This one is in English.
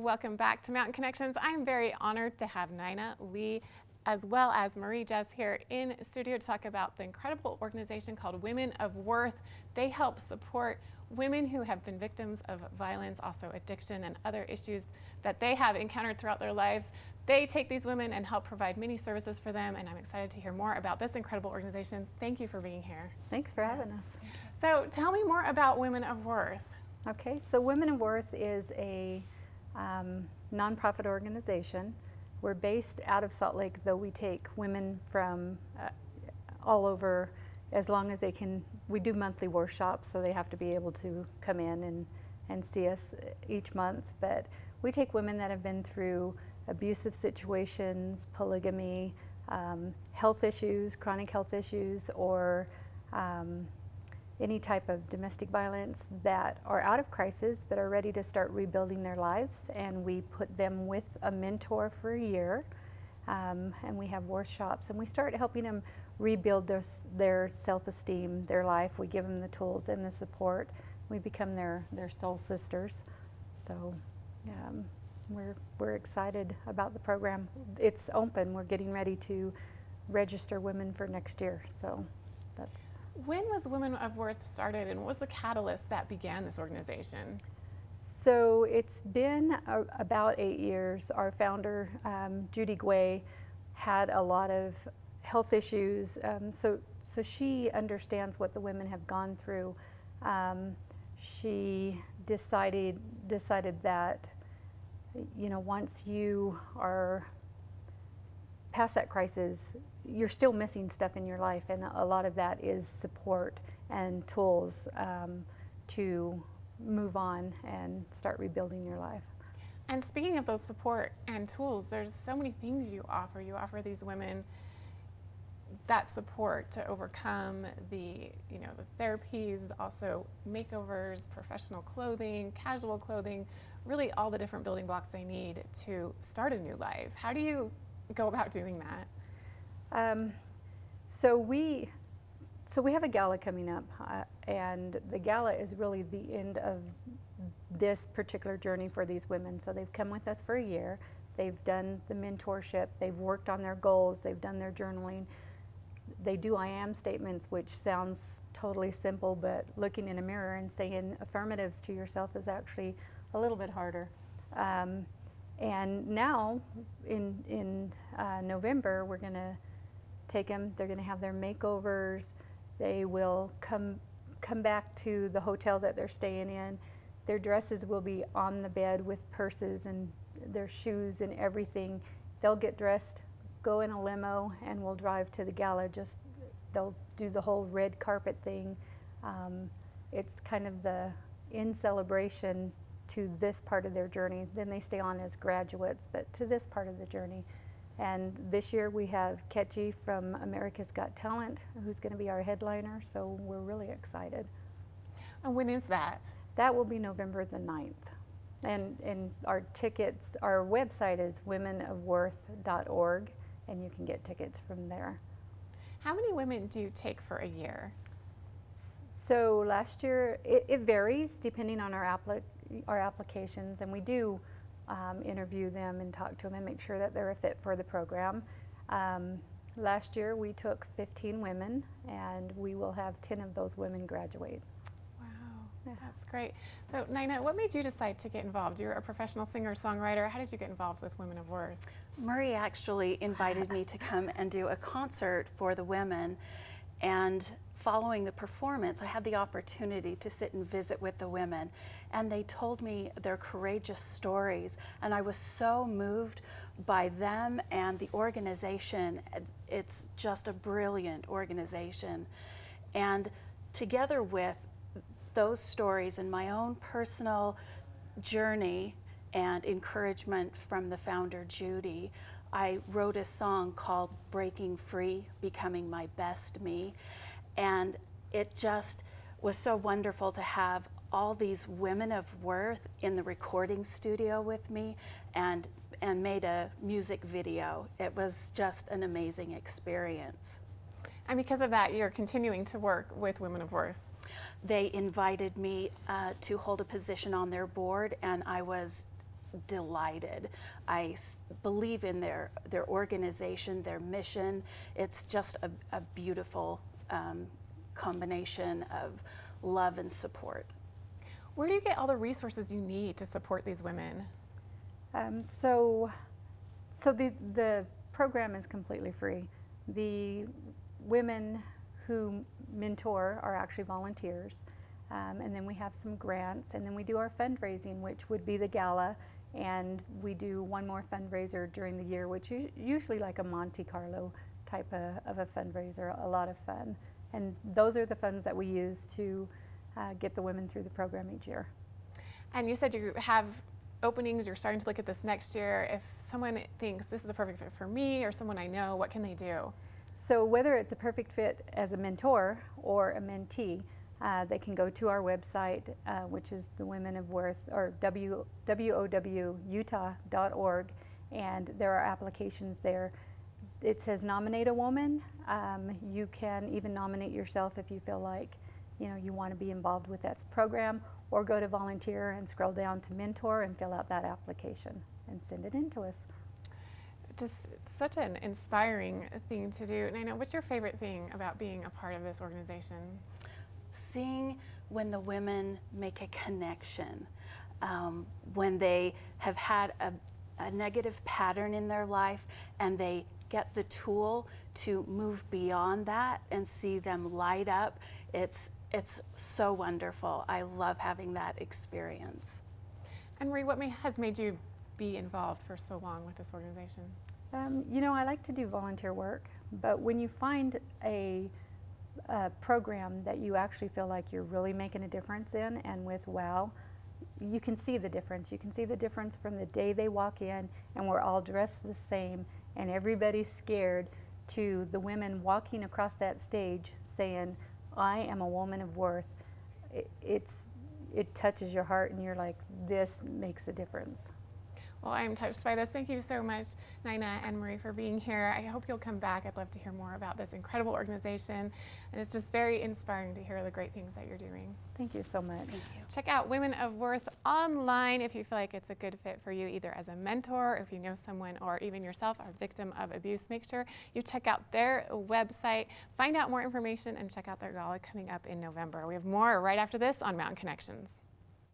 Welcome back to Mountain Connections. I'm very honored to have Nina Lee as well as Marie Jess here in studio to talk about the incredible organization called Women of Worth. They help support women who have been victims of violence, also addiction and other issues that they have encountered throughout their lives. They take these women and help provide many services for them, and I'm excited to hear more about this incredible organization. Thank you for being here. Thanks for having us. So tell me more about Women of Worth. Okay, so Women of Worth is a nonprofit organization. We're based out of Salt Lake, though we take women from all over as long as they can. We do monthly workshops, so they have to be able to come in and see us each month. But we take women that have been through abusive situations, polygamy, health issues, chronic health issues, or any type of domestic violence that are out of crisis but are ready to start rebuilding their lives. And we put them with a mentor for a year, and we have workshops, and we start helping them rebuild their self-esteem, their life. We give them the tools and the support. We become their soul sisters. So we're excited about the program. It's open. We're getting ready to register women for next year. So that's. When was Women of Worth started, and what was the catalyst that began this organization? So it's been about 8 years. Our founder, Judy, Quay, had a lot of health issues, so she understands what the women have gone through. She decided that, you know, once you are past that crisis, you're still missing stuff in your life, and a lot of that is support and tools to move on and start rebuilding your life. And speaking of those support and tools, there's so many things you offer. You offer these women that support to overcome the therapies, also makeovers, professional clothing, casual clothing, really all the different building blocks they need to start a new life. How do you go about doing that? So we have a gala coming up, and the gala is really the end of this particular journey for these women. So they've come with us for a year. They've done the mentorship. They've worked on their goals. They've done their journaling. They do I am statements, which sounds totally simple, but looking in a mirror and saying affirmatives to yourself is actually a little bit harder. And now in November, we're going to take them. They're going to have their makeovers. They will come back to the hotel that they're staying in. Their dresses will be on the bed with purses and their shoes and everything. They'll get dressed, go in a limo, and we'll drive to the gala. They'll do the whole red carpet thing. It's kind of the in celebration to this part of their journey. Then they stay on as graduates, but to this part of the journey. And this year we have Quay from America's Got Talent, who's going to be our headliner, so we're really excited. And when is that? That will be November the 9th. And our tickets, our website is womenofworth.org, and you can get tickets from there. How many women do you take for a year? So last year, it varies depending on our applications, and we do interview them and talk to them and make sure that they're a fit for the program. Last year we took 15 women, and we will have 10 of those women graduate. Wow, yeah. That's great. So Nina, what made you decide to get involved? You're a professional singer-songwriter. How did you get involved with Women of Worth? Murray actually invited me to come and do a concert for the women, and following the performance, I had the opportunity to sit and visit with the women, and they told me their courageous stories, and I was so moved by them and the organization. It's just a brilliant organization, and together with those stories and my own personal journey and encouragement from the founder, Judy, I wrote a song called Breaking Free, Becoming My Best Me. And it just was so wonderful to have all these women of worth in the recording studio with me and made a music video. It was just an amazing experience. And because of that, you're continuing to work with Women of Worth. They invited me to hold a position on their board, and I was delighted. I believe in their organization, their mission. It's just a beautiful combination of love and support. Where do you get all the resources you need to support these women? So the program is completely free. The women who mentor are actually volunteers. And then we have some grants, and then we do our fundraising, which would be the gala, and we do one more fundraiser during the year, which is usually like a Monte Carlo type of a fundraiser, a lot of fun. And those are the funds that we use to get the women through the program each year. And you said you have openings, you're starting to look at this next year. If someone thinks this is a perfect fit for me or someone I know, what can they do? So whether it's a perfect fit as a mentor or a mentee, they can go to our website, which is the Women of Worth, or wowutah.org, and there are applications there. It says nominate a woman. You can even nominate yourself if you feel like you want to be involved with that program, or go to volunteer and scroll down to mentor and fill out that application and send it in to us. Just such an inspiring thing to do. Nina, what's your favorite thing about being a part of this organization? Seeing when the women make a connection, when they have had a negative pattern in their life and they get the tool to move beyond that and see them light up, it's so wonderful. I love having that experience. And Marie, what has made you be involved for so long with this organization? I like to do volunteer work, but when you find a program that you actually feel like you're really making a difference in, and with WOW, you can see the difference. You can see the difference from the day they walk in and we're all dressed the same and everybody's scared, to the women walking across that stage saying, I am a woman of worth. It touches your heart and you're like, this makes a difference. Well, I'm touched by this. Thank you so much, Nina and Marie, for being here. I hope you'll come back. I'd love to hear more about this incredible organization. And it's just very inspiring to hear the great things that you're doing. Thank you so much. Thank you. Check out Women of Worth online if you feel like it's a good fit for you, either as a mentor, or if you know someone, or even yourself are a victim of abuse. Make sure you check out their website, find out more information, and check out their gala coming up in November. We have more right after this on Mountain Connections.